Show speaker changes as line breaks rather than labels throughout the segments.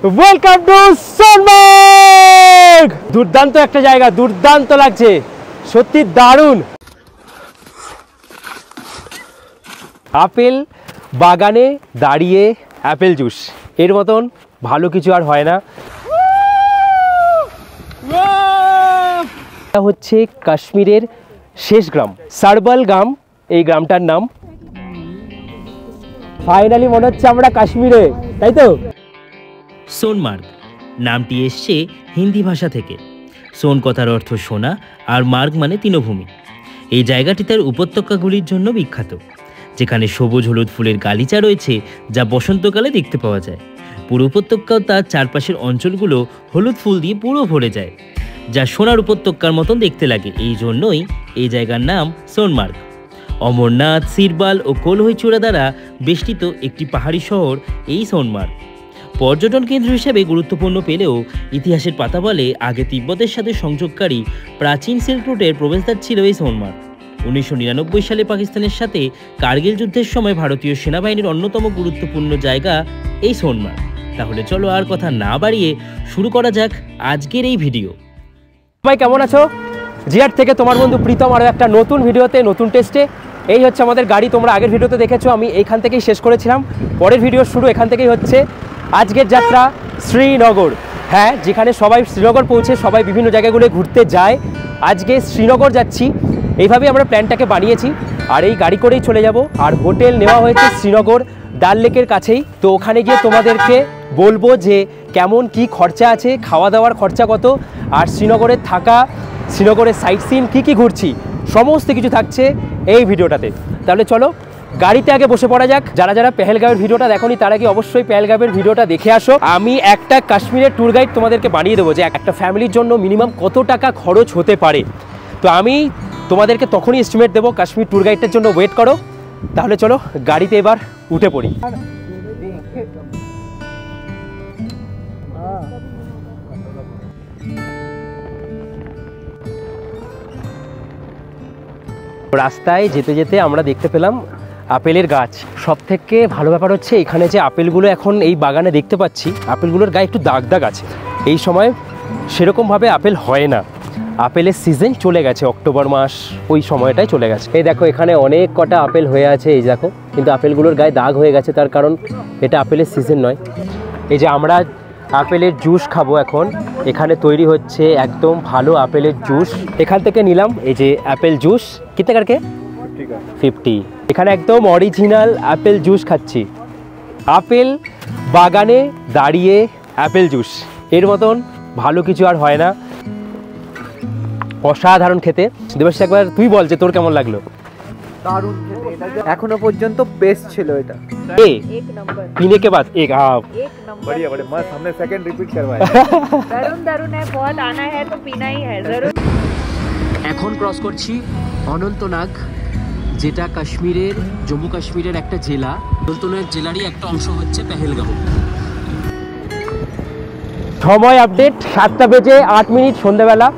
Welcome to Sonamarg. দুর্দান্ত একটা জায়গা, দুর্দান্ত লাগছে, সত্যি দারুণ। আপেল বাগানে দাঁড়িয়ে অ্যাপেল জুস, এর মতন ভালো কিছু আর হয় না। এটা হচ্ছে কাশ্মীরের শেষ গ্রাম, সারবাল গ্রাম এই গ্রামটার নাম। ফাইনালি মনে হচ্ছে আমরা কাশ্মীরে, তাই তো?
সোনমার্গ নামটি এসছে হিন্দি ভাষা থেকে। সোন কথার অর্থ সোনা, আর মার্গ মানে তৃণভূমি। এই জায়গাটি তার উপত্যকাগুলির জন্য বিখ্যাত, যেখানে সবুজ হলুদ ফুলের গালিচা রয়েছে, যা বসন্তকালে দেখতে পাওয়া যায়। পুরো উপত্যকাও তার চারপাশের অঞ্চলগুলো হলুদ ফুল দিয়ে পুরো ভরে যায়, যা সোনার উপত্যকার মতন দেখতে লাগে। এই জন্যই এই জায়গার নাম সোনমার্গ। অমরনাথ, সিরবাল ও কোলহইচূড়া দ্বারা বেষ্টিত একটি পাহাড়ি শহর এই সোনমার্গ। পর্যটন কেন্দ্র হিসেবে গুরুত্বপূর্ণ পেলেও ইতিহাসের পাতা বলে আগে তিব্বতের সাথে সংযোগকারী প্রাচীন সিল্ক রুটের প্রবেশদ্বার ছিল এই সোনমার্গ। 1999 সালে পাকিস্তানের সাথে কার্গিল যুদ্ধের সময় ভারতীয় সেনাবাহিনীর অন্যতম গুরুত্বপূর্ণ জায়গা এই সোনমার্গ। তাহলে চলো আর কথা না বাড়িয়ে শুরু করা যাক আজকের এই ভিডিও।
সবাই কেমন আছো? জিয়ার থেকে তোমার বন্ধু প্রীতম, আরও একটা নতুন ভিডিওতে, নতুন টেস্টে। এই হচ্ছে আমাদের গাড়ি, তোমরা আগের ভিডিওতে দেখেছো, আমি এইখান থেকেই শেষ করেছিলাম। পরের ভিডিও শুরু এখান থেকেই হচ্ছে। আজকের যাত্রা শ্রীনগর। হ্যাঁ, যেখানে সবাই শ্রীনগর পৌঁছে সবাই বিভিন্ন জায়গাগুলো ঘুরতে যায়, আজকে শ্রীনগর যাচ্ছি। এইভাবেই আমরা প্ল্যানটাকে বানিয়েছি, আর এই গাড়ি করেই চলে যাব। আর হোটেল নেওয়া হয়েছে শ্রীনগর ডাল লেকের কাছেই। তো ওখানে গিয়ে তোমাদেরকে বলবো যে কেমন কি খরচা আছে, খাওয়া দাওয়ার খরচা কত, আর শ্রীনগরের থাকা, শ্রীনগরের সাইট সিন কী কী ঘুরছি, সমস্ত কিছু থাকছে এই ভিডিওটাতে। তাহলে চলো গাড়িতে আগে বসে পড়া যাক। যারা যারা পেহেলগাঁওয়ের ভিডিওটা দেখোনি তারা কি অবশ্যই পেহেলগাঁওয়ের ভিডিওটা দেখে আসো। আমি একটা কাশ্মীরের ট্যুর গাইড তোমাদেরকে বানিয়ে দেবো যে একটা ফ্যামিলির জন্য মিনিমাম কত টাকা খরচ হতে পারে। তো আমি তোমাদেরকে তখনই এস্টিমেট দেবো। কাশ্মীর ট্যুর গাইডটার জন্য ওয়েট করো। তাহলে চলো গাড়িতে এবার উঠে পড়ি। রাস্তায় যেতে যেতে আমরা দেখতে পেলাম আপেলের গাছ। সব থেকে ভালো ব্যাপার হচ্ছে এখানে যে আপেলগুলো এখন এই বাগানে দেখতে পাচ্ছি, আপেলগুলোর গায়ে একটু দাগ দাগ আছে। এই সময় সেরকমভাবে আপেল হয় না, আপেলের সিজন চলে গেছে, অক্টোবর মাস ওই সময়টাই চলে গেছে। এই দেখো এখানে অনেক কটা আপেল হয়ে আছে, এই দেখো, কিন্তু আপেলগুলোর গায়ে দাগ হয়ে গেছে, তার কারণ এটা আপেলের সিজন নয়। এই যে আমরা আপেলের জুস খাবো এখন, এখানে তৈরি হচ্ছে একদম ভালো আপেলের জুস। এখান থেকে নিলাম এই যে অ্যাপেল জুস। কিতনে কারকে? 50। এখানে একদম অরিজিনাল অ্যাপেল জুস খাচ্ছি। আপেল বাগানে দাঁড়িয়ে অ্যাপেল জুস, এর মতন ভালো কিছু আর হয় না। অসাধারণ খেতে। দেবাশিস, একবার তুই বল যে তোর কেমন লাগলো?
দারুণ খেতে, এটা এখনো পর্যন্ত বেস্ট ছিল। এটা
एक नंबर पीने के बाद एक
बढ़िया बढ़िया मस्त। हमने सेकंड रिपीट करवाया।
दारुण दारुण है, बहुत आना है तो पीना ही है जरूर।
এখন ক্রস করছি অনন্তনাগ, যেটা কাশ্মীরের, জম্মু কাশ্মীরের একটা জেলা। অনন্তনাগ জেলারই একটা অংশ হচ্ছে পেহেলগাঁও। সময় আপডেট 7টা বেজে 8 মিনিট সন্ধ্যাবেলা।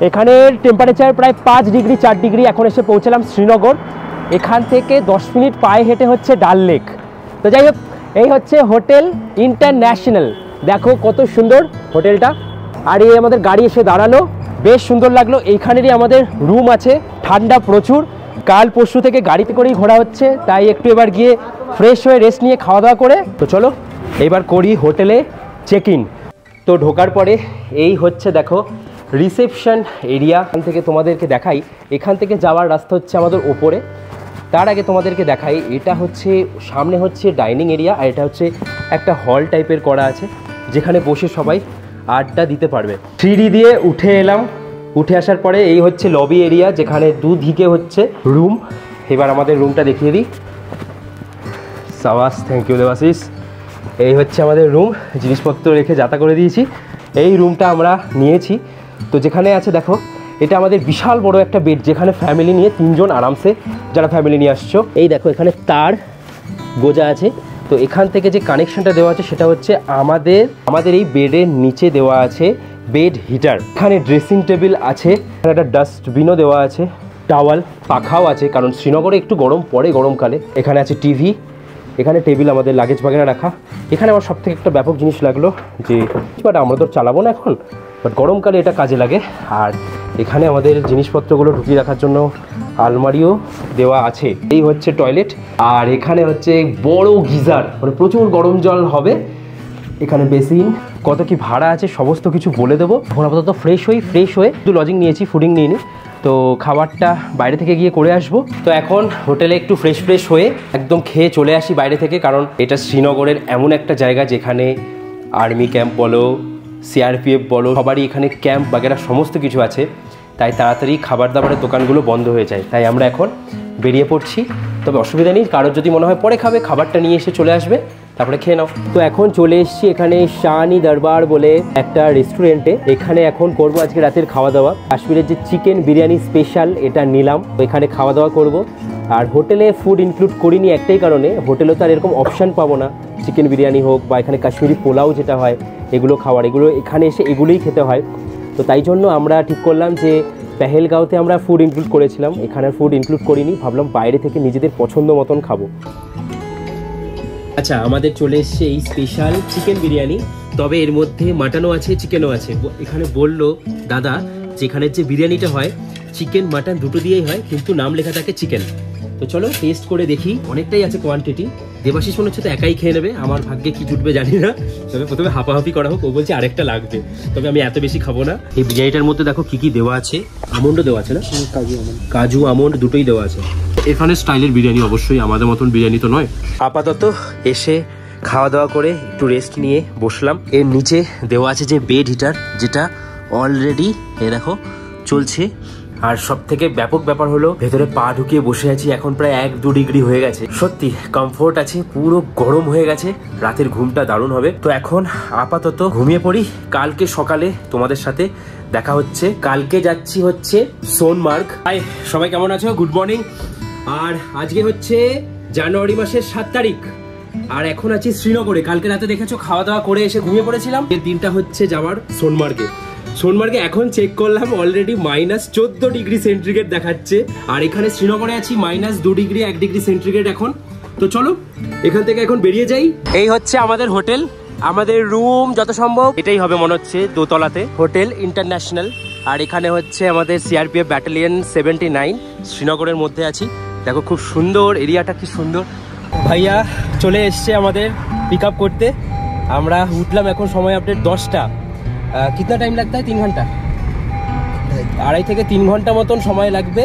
এখানের টেম্পারেচার প্রায় 5 ডিগ্রি 4 ডিগ্রি। এখন এসে পৌঁছলাম শ্রীনগর। এখান থেকে 10 মিনিট পায়ে হেঁটে হচ্ছে ডাল লেক। তো যাই হোক, এই হচ্ছে হোটেল ইন্টারন্যাশনাল। দেখো কত সুন্দর হোটেলটা। আর এই আমাদের গাড়ি এসে দাঁড়ালো, বেশ সুন্দর লাগলো। এইখানেরই আমাদের রুম আছে। ঠান্ডা প্রচুর, কাল পরশু থেকে গাড়িতে করেই ঘোরা হচ্ছে, তাই একটু এবার গিয়ে ফ্রেশ হয়ে রেস্ট নিয়ে খাওয়া দাওয়া করে। তো চলো এবার করি হোটেলে চেক ইন। তো ঢোকার পরে এই হচ্ছে দেখো রিসেপশন এরিয়া। এখান থেকে তোমাদেরকে দেখাই, এখান থেকে যাওয়ার রাস্তা হচ্ছে আমাদের ওপরে। তার আগে তোমাদেরকে দেখাই, এটা হচ্ছে সামনে হচ্ছে ডাইনিং এরিয়া, আর এটা হচ্ছে একটা হল টাইপের করা আছে, যেখানে বসে সবাই আড্ডা দিতে পারবে। সিঁড়ি দিয়ে উঠে এলাম। উঠে আসার পরে এই হচ্ছে লবি এরিয়া, যেখানে দুদিকে হচ্ছে রুম। এবার আমাদের রুমটা দেখিয়ে দিই। সাবাস, থ্যাংক ইউ দেবাশিস। এই হচ্ছে আমাদের রুম, জিনিসপত্র রেখে যাতা করে দিয়েছি। এই রুমটা আমরা নিয়েছি। তো যেখানে আছে দেখো, এটা আমাদের বিশাল বড় একটা বেড, যেখানে ফ্যামিলি নিয়ে 3 জন আরামসে, যারা ফ্যামিলি নিয়ে আসছো। এই দেখো এখানে তার গোজা আছে। তো এখান থেকে যে কানেকশনটা দেওয়া আছে সেটা হচ্ছে আমাদের এই বেডের নিচে দেওয়া আছে বেড হিটার। এখানে ড্রেসিং টেবিল আছে, এখানে একটা ডাস্টবিনও দেওয়া আছে, টাওয়াল, পাখাও আছে, কারণ শ্রীনগরে একটু গরম পড়ে গরমকালে। এখানে আছে টিভি, এখানে টেবিল আমাদের লাগেজ বাগেরা রাখা। এখানে আমার সবথেকে একটা ব্যাপক জিনিস লাগলো যে বাট আমরা তো চালাবো না এখন, বাট গরমকালে এটা কাজে লাগে। আর এখানে আমাদের জিনিসপত্রগুলো ঢুকিয়ে রাখার জন্য আলমারিও দেওয়া আছে। এই হচ্ছে টয়লেট, আর এখানে হচ্ছে বড় গিজার, মানে প্রচুর গরম জল হবে। এখানে বেসিন, কত কি ভাড়া আছে সমস্ত কিছু বলে দেবো। এখন আপাতত ফ্রেশ হয়ে একটু লজিং নিয়েছি, ফুডিং নিইনি, তো খাবারটা বাইরে থেকে গিয়ে করে আসবো। তো এখন হোটেলে একটু ফ্রেশ হয়ে একদম খেয়ে চলে আসি বাইরে থেকে, কারণ এটা শ্রীনগরের এমন একটা জায়গা যেখানে আর্মি ক্যাম্প বলো, সিআরপিএফ বলো, সবারই এখানে ক্যাম্প বাগেরা সমস্ত কিছু আছে। তাই তাড়াতাড়ি খাবার দাবারের দোকানগুলো বন্ধ হয়ে যায়, তাই আমরা এখন বেরিয়ে পড়ছি। তবে অসুবিধা নেই, কারোর যদি মনে হয় পরে খাবে, খাবারটা নিয়ে এসে চলে আসবে, তারপরে খেয়ে নাও। তো এখন চলে এসেছি এখানে শাহানি দরবার বলে একটা রেস্টুরেন্টে। এখানে এখন করব আজকে রাতের খাওয়া দাওয়া। কাশ্মীরের যে চিকেন বিরিয়ানি স্পেশাল এটা নিলাম, এখানে খাওয়া দাওয়া করব। আর হোটেলে ফুড ইনক্লুড করিনি একটাই কারণে, হোটেলে তো আর এরকম অপশান পাবো না, চিকেন বিরিয়ানি হোক বা এখানে কাশ্মীরি পোলাও যেটা হয় এগুলো খাওয়ার, এগুলো এখানে এসে এগুলোই খেতে হয়। তো তাই জন্য আমরা ঠিক করলাম যে পেহেলগাঁওতে আমরা ফুড ইনক্লুড করেছিলাম, এখানে ফুড ইনক্লুড করিনি, ভাবলাম বাইরে থেকে নিজেদের পছন্দ মতন খাবো। আচ্ছা, আমাদের চলে এসছে এই স্পেশাল চিকেন বিরিয়ানি, তবে এর মধ্যে মাটনও আছে, চিকেনও আছে। এখানে বললো দাদা যেখানে যে বিরিয়ানিটা হয় চিকেন মাটন দুটো দিয়েই হয়, কিন্তু নাম লেখা থাকে চিকেন। তো চলো টেস্ট করে দেখি, অনেকটাই আছে কোয়ান্টিটি। দেবাশিস মনে হচ্ছে তো একাই খেয়ে নেবে, আমার ভাগ্যে কি জুটবে জানি না। তবে প্রথমে হাঁপাহাঁপি করা হোক, ও বলছে আরেকটা লাগবে, তবে আমি এত বেশি খাবো না। এই বিরিয়ানিটার মধ্যে দেখো কি কি দেওয়া আছে, আমন্ডও দেওয়া আছে না, কাজু আমন্ড দুটোই দেওয়া আছে। এখানে স্টাইলের বিরিয়ানি, অবশ্যই আমাদের মতন বিরিয়ানি তো নয়। আপাতত এসে খাওয়া দাওয়া করে একটু রেস্ট নিয়ে বসলাম। এর নিচে দেওয়া আছে যে বেড হিটার, যেটা অলরেডি এ দেখো চলছে। আর সব থেকে ব্যাপক ব্যাপার হলো ভেতরে পা ঢুকিয়ে বসে আছি, এখন প্রায় 1-2 ডিগ্রি হয়ে গেছে। সত্যি কমফোর্ট আছে, পুরো গরম হয়ে গেছে, রাতের ঘুমটা দারুণ হবে। তো এখন আপাতত ঘুমিয়ে পড়ি, কালকে সকালে তোমাদের সাথে দেখা হচ্ছে। কালকে যাচ্ছি হচ্ছে সোনমার্গ। হাই সবাই, কেমন আছো? Good morning. আর আজকে হচ্ছে জানুয়ারি মাসের 7 তারিখ, আর এখন আছি শ্রীনগরে। কালকে রাতে দেখেছো খাওয়া দাওয়া করে এসে ঘুমিয়ে পড়েছিলাম। এর দিনটা হচ্ছে যাওয়ার সোনমার্গে। এখন চেক করলাম অলরেডি -14 ডিগ্রি সেন্টিগ্রেড দেখাচ্ছে, আর এখানে শ্রীনগরে আছি -2 ডিগ্রি 1 ডিগ্রি সেন্টিগ্রেড এখন। তো চলো এখান থেকে এখন বেরিয়ে যাই। এই হচ্ছে আমাদের হোটেল, আমাদের রুম যত সম্ভব এটাই হবে মনে হচ্ছে, দোতলাতে হোটেল ইন্টারন্যাশনাল। আর এখানে হচ্ছে আমাদের সিআরপিএফ ব্যাটালিয়ন 79, শ্রীনগরের মধ্যে আছি। দেখো খুব সুন্দর এরিয়াটা, কি সুন্দর। ভাইয়া চলে এসছে আমাদের পিক আপ করতে। আমরা উঠলাম, এখন সময় আপডেট 10টা। কিতনা টাইম লাগতা है? 3 ঘন্টা, 2.5 থেকে 3 ঘন্টা মতন সময় লাগবে।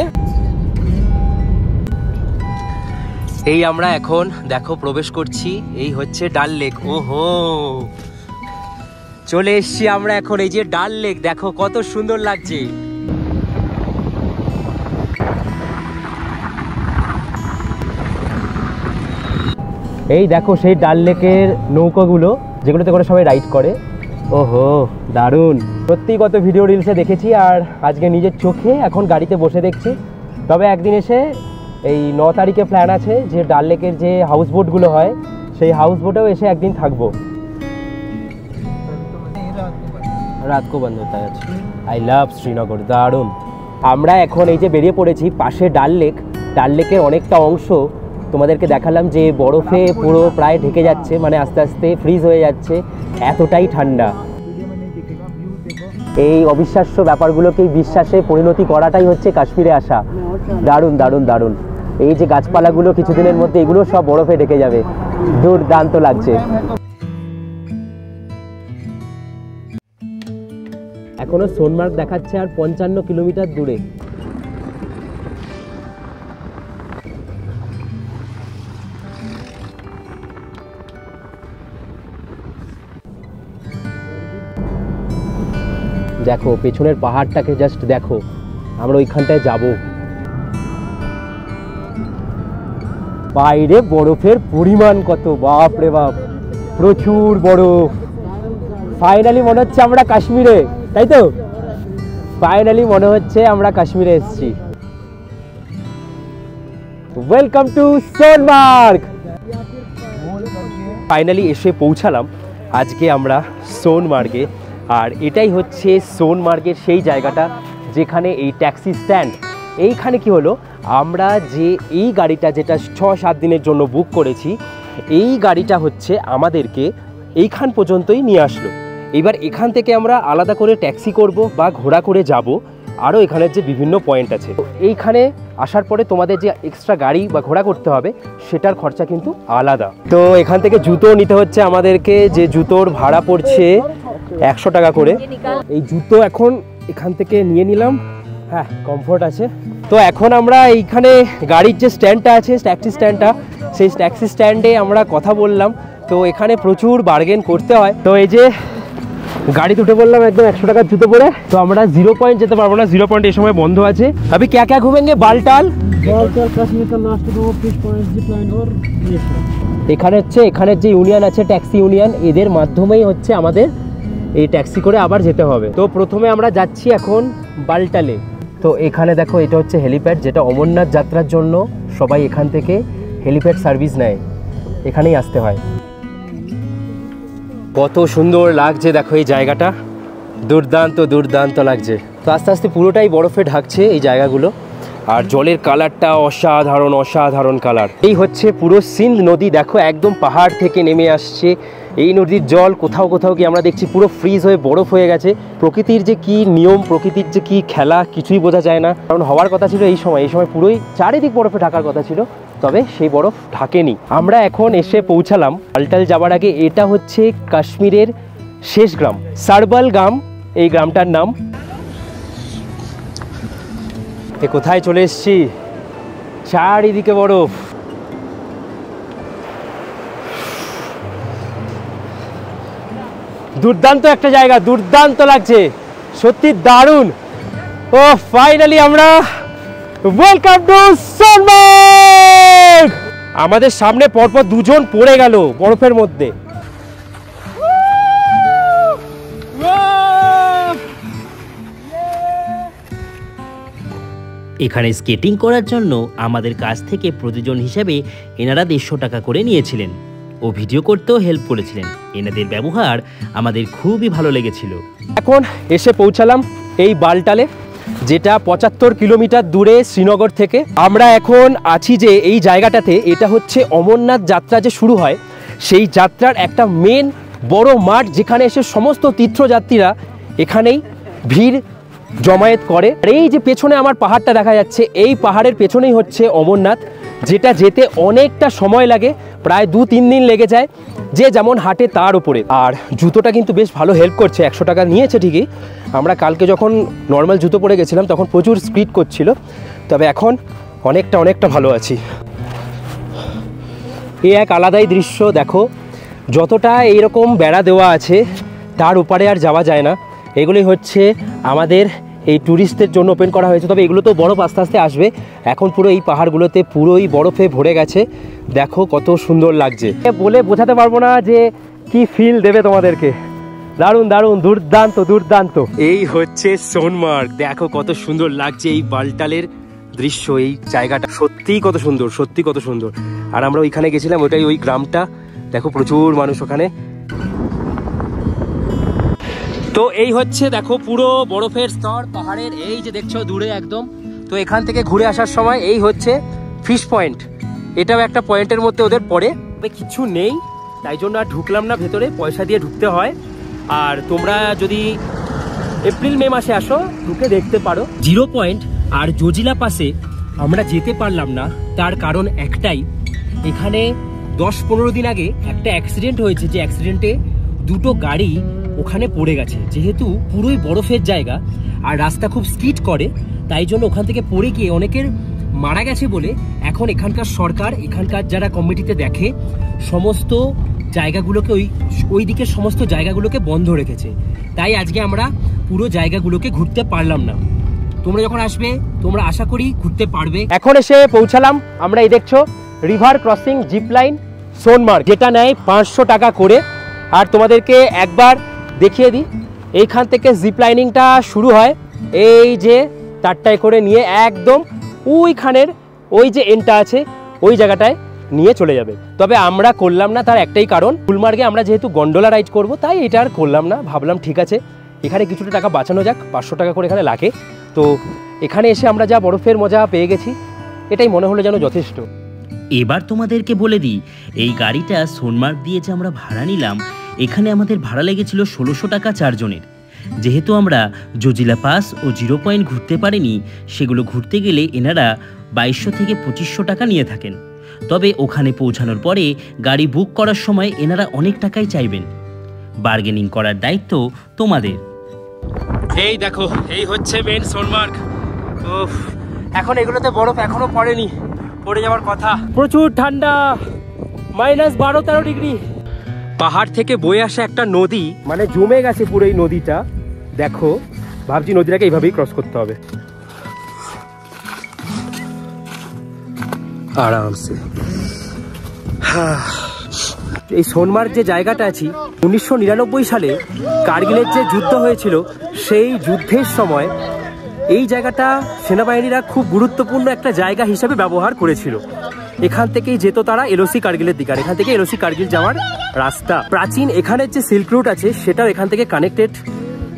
এই আমরা এখন দেখো প্রবেশ করছি, এই হচ্ছে ডাল লেক। ওহো, চলে এসছি আমরা এখন। এই যে ডাল লেক দেখো কত সুন্দর লাগছে। এই দেখো সেই ডাল লেকের নৌকাগুলো, যেগুলোতে করে সবাই রাইড করে। ওহো দারুণ, সত্যি কত ভিডিও রিলসে দেখেছি, আর আজকে নিজের চোখে এখন গাড়িতে বসে দেখছি। তবে একদিন এসে এই 9 তারিখে প্ল্যান আছে যে ডাল লেকের যে হাউস বোটগুলো হয় সেই হাউস বোটেও এসে একদিন থাকবো। রাত কো বন্ধ হতে আছে। আই লাভ শ্রীনগর, দারুণ। আমরা এখন এই যে বেরিয়ে পড়েছি, পাশে ডাল লেক। ডাল লেকের অনেকটা অংশ তোমাদেরকে দেখালাম যে বরফে পুরো প্রায় ঢেকে যাচ্ছে, মানে আস্তে আস্তে ফ্রিজ হয়ে যাচ্ছে, এতটাই ঠান্ডা। এই অবিশ্বাস্য ব্যাপারগুলোকে বিশ্বাসে পরিণতি করাটাই হচ্ছে কাশ্মীরে আসা। দারুণ দারুণ দারুণ। এই যে গাছপালাগুলো কিছুদিনের মধ্যে এগুলো সব বরফে ঢেকে যাবে, দুর্দান্ত লাগছে। এখনো সোনমার্গ দেখাচ্ছে আর 55 কিলোমিটার দূরে। দেখো পেছনের পাহাড়টাকে জাস্ট দেখো, আমরা ওইখানটায় যাব। বাইরে বরফের পরিমাণ কত, বাপ রে বাপ, প্রচুর বরফ। ফাইনালি মনে হচ্ছে আমরা কাশ্মীরে, তাই তো? ফাইনালি মনে হচ্ছে আমরা কাশ্মীরে এসেছি। Welcome to Sonamarg. ফাইনালি এসে পৌঁছালাম আজকে আমরা সোনমার্গে। আর এটাই হচ্ছে সোনমার্গের সেই জায়গাটা যেখানে এই ট্যাক্সি স্ট্যান্ড। এইখানে কি হলো, আমরা যে এই গাড়িটা যেটা 6-7 দিনের জন্য বুক করেছি, এই গাড়িটা হচ্ছে আমাদেরকে এইখান পর্যন্তই নিয়ে আসলো। এবার এখান থেকে আমরা আলাদা করে ট্যাক্সি করব বা ঘোড়া করে যাব আরও এখানের যে বিভিন্ন পয়েন্ট আছে। এইখানে আসার পরে তোমাদের যে এক্সট্রা গাড়ি বা ঘোড়া করতে হবে সেটার খরচা কিন্তু আলাদা। তো এখান থেকে জুতো নিতে হচ্ছে আমাদেরকে, যে জুতোর ভাড়া পড়ছে 100 টাকা করে। এই জুতো এখন এখান থেকে নিয়ে নিলাম, হ্যাঁ কমফোর্ট আছে। তো এখন আমরা এইখানে গাড়ির যে স্ট্যান্ডটা আছে, ট্যাক্সি স্ট্যান্ডটা, সেই ট্যাক্সি স্ট্যান্ডে আমরা কথা বললাম। তো এখানে প্রচুর বার্গেন করতে হয়। তো এই যে গাড়ি উঠে বললাম একদম 100 টাকার জুতো পরে। তো আমরা 0 পয়েন্ট যেতে পারবো না, 0 পয়েন্ট এই সময় বন্ধ আছে। अभी क्या क्या घूमेंगे? बालटाल, এখানে হচ্ছে এখানের যে ইউনিয়ন আছে ট্যাক্সি ইউনিয়ন, এদের মাধ্যমেই হচ্ছে আমাদের এই ট্যাক্সি করে আবার যেতে হবে। তো প্রথমে আমরা যাচ্ছি এখন বালটালে। তো এখানে দেখো এটা হচ্ছে হেলিপ্যাড, যেটা অমরনাথ যাত্রার জন্য সবাই এখান থেকে হেলিপ্যাড সার্ভিস নেয়, এখানেই আসতে হয়। কত সুন্দর লাগছে দেখো এই জায়গাটা, দুর্দান্ত দুর্দান্ত লাগছে। তো আস্তে আস্তে পুরোটাই বরফে ঢাকছে এই জায়গাগুলো, আর জলের কালারটা অসাধারণ অসাধারণ কালার। এই হচ্ছে পুরো সিন্ধ নদী, দেখো একদম পাহাড় থেকে নেমে আসছে। এই নদীর জল কোথাও কোথাও কি আমরা দেখছি পুরো ফ্রিজ হয়ে বরফ হয়ে গেছে। প্রকৃতির যে কি নিয়ম, প্রকৃতির যে কি খেলা, কিছুই বোঝা যায় না। কারণ হওয়ার কথা ছিল এই সময় পুরোই চারিদিক বরফে ঢাকার কথা ছিল, তবে সেই বরফ ঢাকেনি। আমরা এখন এসে পৌঁছালাম বালটাল যাওয়ার আগে। এটা হচ্ছে কাশ্মীরের শেষ গ্রাম, সারবাল গ্রাম এই গ্রামটার নাম। কোথায় চলে এসেছি, চারিদিকে বরফ। দুর্দান্ত একটা জায়গা, দুর্দান্ত লাগছে, সত্যি দারুণ। ও ফাইনালি আমরা ওয়েলকাম টু সোনমার্গ। আমাদের সামনে পরপর দুজন পড়ে গেল বরফের মধ্যে।
এখানে স্কেটিং করার জন্য আমাদের কাছ থেকে প্রতিজন হিসেবে এনারা 150 টাকা করে নিয়েছিলেন ও ভিডিও করতেও হেল্প করেছিলেন। এনাদের ব্যবহার আমাদের খুবই ভালো লেগেছিল।
এখন এসে পৌঁছালাম এই বালটালে, যেটা 75 কিলোমিটার দূরে শ্রীনগর থেকে। আমরা এখন আছি যে এই জায়গাটাতে, এটা হচ্ছে অমরনাথ যাত্রা যে শুরু হয় সেই যাত্রার একটা মেন বড় মাঠ, যেখানে এসে সমস্ত তীর্থযাত্রীরা এখানেই ভিড় জমায়েত করে। আর এই যে পেছনে আমার পাহাড়টা দেখা যাচ্ছে, এই পাহাড়ের পেছনেই হচ্ছে অমরনাথ, যেটা যেতে অনেকটা সময় লাগে, প্রায় 2-3 দিন লেগে যায়, যে যেমন হাঁটে তার উপরে। আর জুতোটা কিন্তু বেশ ভালো হেল্প করছে, 100 টাকা নিয়েছে ঠিকই। আমরা কালকে যখন নর্মাল জুতো পরে গেছিলাম তখন প্রচুর স্পিড করছিল, তবে এখন অনেকটা ভালো আছি। এই এক আলাদাই দৃশ্য দেখো, যতটা এইরকম বেড়া দেওয়া আছে তার উপরে আর যাওয়া যায় না। এগুলি হচ্ছে আমাদের এই ট্যুরিস্টদের জন্য ওপেন করা হয়েছে, তবে এগুলো তো বরফ আস্তে আস্তে আসবে। এখন পুরো এই পাহাড়গুলোতে পুরোই বরফে ভরে গেছে, দেখো কত সুন্দর লাগছে। বলে বোঝাতে পারবো না যে কি ফিল দেবে তোমাদেরকে, দারুণ দারুণ, দুর্দান্ত দুর্দান্ত। এই হচ্ছে সোনমার্গ, দেখো কত সুন্দর লাগছে এই বালটালের দৃশ্য। এই জায়গাটা সত্যিই কত সুন্দর, সত্যি কত সুন্দর। আর আমরা ওইখানে গেছিলাম, ওইটাই ওই গ্রামটা, দেখো প্রচুর মানুষ ওখানে। তো এই হচ্ছে দেখো পুরো বরফের স্তর পাহাড়ের, এই যে দেখছো দূরে একদম। তো এখান থেকে ঘুরে আসার সময় এই হচ্ছে ফিশ পয়েন্ট, এটাও একটা পয়েন্টের মধ্যে ওদের পড়ে। কিছু নেই তাই জন্য আর ঢুকলাম না ভেতরে, পয়সা দিয়ে ঢুকতে হয়। আর তোমরা যদি এপ্রিল মে মাসে আসো ঢুকে দেখতে পারো। 0 পয়েন্ট আর জজিলা পাসে আমরা যেতে পারলাম না, তার কারণ একটাই, এখানে 10-15 দিন আগে একটা অ্যাক্সিডেন্ট হয়েছে, যে অ্যাক্সিডেন্টে 2টো গাড়ি ওখানে পড়ে গেছে। যেহেতু পুরোই বরফের জায়গা আর রাস্তা খুব স্কিড করে, তাই জন্য ওখান থেকে পড়ে গিয়ে অনেকের মারা গেছে বলে এখন এখানকার সরকার, এখানকার যারা কমিটিতে দেখে, সমস্ত জায়গাগুলোকে ওই দিকে সমস্ত জায়গাগুলোকে বন্ধ রেখেছে। তাই আজকে আমরা পুরো জায়গাগুলোকে ঘুরতে পারলাম না। তোমরা যখন আসবে তোমরা আশা করি ঘুরতে পারবে। এখন এসে পৌঁছালাম আমরা, এই দেখছো river crossing zip line Sonamarg, যেটা নেয় 500 টাকা করে। আর তোমাদেরকে একবার দেখিয়ে দিই, এইখান থেকে জিপ লাইনিংটা শুরু হয়, এই যে তারটায় করে নিয়ে একদম ওইখানের ওই যে এন্ডটা আছে ওই জায়গাটায় নিয়ে চলে যাবে। তবে আমরা করলাম না, তার একটাই কারণ, গুলমার্গে আমরা যেহেতু গন্ডোলা রাইড করব, তাই এটা আর করলাম না। ভাবলাম ঠিক আছে এখানে কিছুটা টাকা বাঁচানো যাক, 500 টাকা করে এখানে লাগে। তো এখানে এসে আমরা যা বরফের মজা পেয়ে গেছি, এটাই মনে হলো যেন যথেষ্ট।
এবার তোমাদেরকে বলে দিই, এই গাড়িটা সোনমার্গ দিয়ে যে আমরা ভাড়া নিলাম, এখানে আমাদের ভাড়া লেগেছিল 1600 টাকা 4 জনের। যেহেতু আমরা জজিলা পাস ও 0 পয়েন্ট ঘুরতে পারিনি, সেগুলো ঘুরতে গেলে এনারা 2200 থেকে 2500 টাকা নিয়ে থাকেন। তবে ওখানে পৌঁছানোর পরে গাড়ি বুক করার সময় এনারা অনেক টাকাই চাইবেন। বার্গেনিং করার দায়িত্ব তোমাদের।
এই দেখো, এই হচ্ছে মেন সোনমার্গ। উফ, এখন এগুলোতে বরফ এখনো পড়েনি, পড়ে যাওয়ার কথা। প্রচুর ঠান্ডা, -12-13 ডিগ্রি। পাহাড় থেকে বয়ে আসা একটা নদী, মানে জমে গেছে পুরো এই নদীটা। দেখো, ভাবছি নদীটাকে এইভাবেই ক্রস করতে হবে আরামসে। এই সোনমার্গ যে জায়গাটা আছি, 1999 সালে কার্গিলের যে যুদ্ধ হয়েছিল, সেই যুদ্ধের সময় এই জায়গাটা সেনাবাহিনীরা খুব গুরুত্বপূর্ণ একটা জায়গা হিসেবে ব্যবহার করেছিল। এখান থেকেই যেত তারা এলওসি কার্গিলের দিকে, আর এখান থেকে এলওসি কার্গিল যাওয়ার রাস্তা। প্রাচীন এখানের যে সিল্ক রুট আছে, সেটাও এখান থেকে কানেক্টেড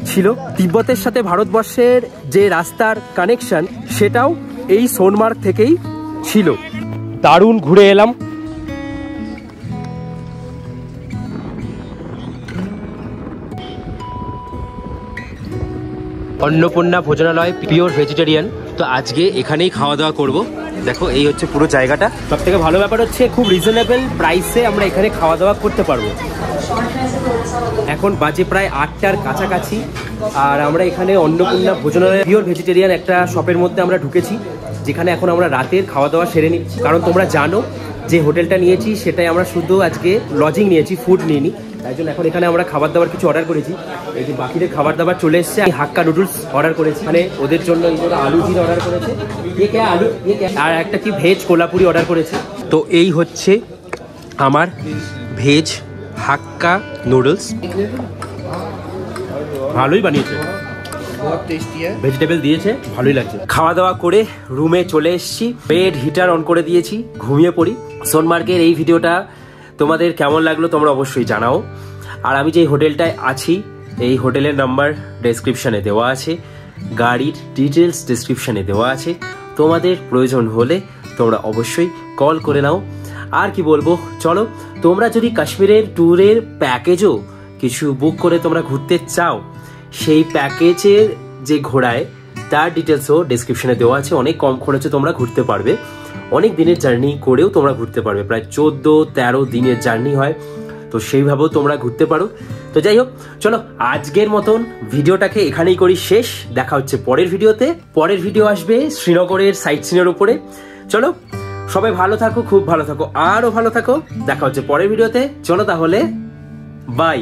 ছিল। তিব্বতের সাথে ভারতবর্ষের যে রাস্তার কানেকশন, সেটাও এই সোনমার্গ থেকেই ছিল। দারুণ ঘুরে এলাম। Annapurna Bhojanalaya, pure vegetarian. তো আজকে এখানেই খাওয়া দাওয়া করব। দেখো, এই হচ্ছে পুরো জায়গাটা। সব থেকে ভালো ব্যাপার হচ্ছে খুব রিজনেবল প্রাইসে আমরা এখানে খাওয়া দাওয়া করতে পারবো। এখন বাজে প্রায় 8টার কাছাকাছি, আর আমরা এখানে অন্নপূর্ণা ভোজনালয় পিওর ভেজিটেরিয়ান একটা শপের মধ্যে আমরা ঢুকেছি, যেখানে এখন আমরা রাতের খাওয়া দাওয়া সেরে নিচ্ছি। কারণ তোমরা জানো যে হোটেলটা নিয়েছি, সেটাই আমরা শুধু আজকে লজিং নিয়েছি, ফুড নিইনি। তাই জন্য এখন এখানে আমরা খাবার দাবার কিছু অর্ডার করেছি। এই যে বাকিদের খাবার দাবার চলে এসছে। হাক্কা নুডলস অর্ডার করেছি, মানে ওদের জন্য আলু জিরা অর্ডার করেছে, আর একটা কি ভেজ কোলাপুরি অর্ডার করেছে। তো এই হচ্ছে আমার ভেজ হাক্কা নুডলস। ভালোই বানিয়েছে, ভেজিটেবল দিয়েছে, ভালোই লাগছে। খাওয়া দাওয়া করে রুমে চলে এসেছি, বেড হিটার অন করে দিয়েছি, ঘুমিয়ে পড়ি। সোনমার্গের এই ভিডিওটা তোমাদের কেমন লাগলো তোমরা অবশ্যই জানাও। আর আমি যে হোটেলটায় আছি, এই হোটেলের নাম্বার ডেসক্রিপশনে দেওয়া আছে, গাড়ির ডিটেলস ডেসক্রিপশনে দেওয়া আছে। তোমাদের প্রয়োজন হলে তোমরা অবশ্যই কল করে নাও। আর কি বলবো, চলো, তোমরা যদি কাশ্মীরের ট্যুরের প্যাকেজও কিছু বুক করে তোমরা ঘুরতে চাও, সেই প্যাকেজের যে ঘোড়ায় তার ডিটেলসও ডেসক্রিপশনে দেওয়া আছে। অনেক কম খরচে তোমরা ঘুরতে পারবে, অনেক দিনের জার্নি করেও তোমরা ঘুরতে পারবে। প্রায় 14-13 দিনের জার্নি হয়, তো সেইভাবেও তোমরা ঘুরতে পারো। তো যাই হোক, চলো আজকের মতন ভিডিওটাকে এখানেই করি শেষ। দেখা হচ্ছে পরের ভিডিওতে। পরের ভিডিও আসবে শ্রীনগরের সাইট সিনের উপরে। চলো, সবাই ভালো থাকো, খুব ভালো থাকো, আরও ভালো থাকো। দেখা হচ্ছে পরের ভিডিওতে। চলো তাহলে, বাই।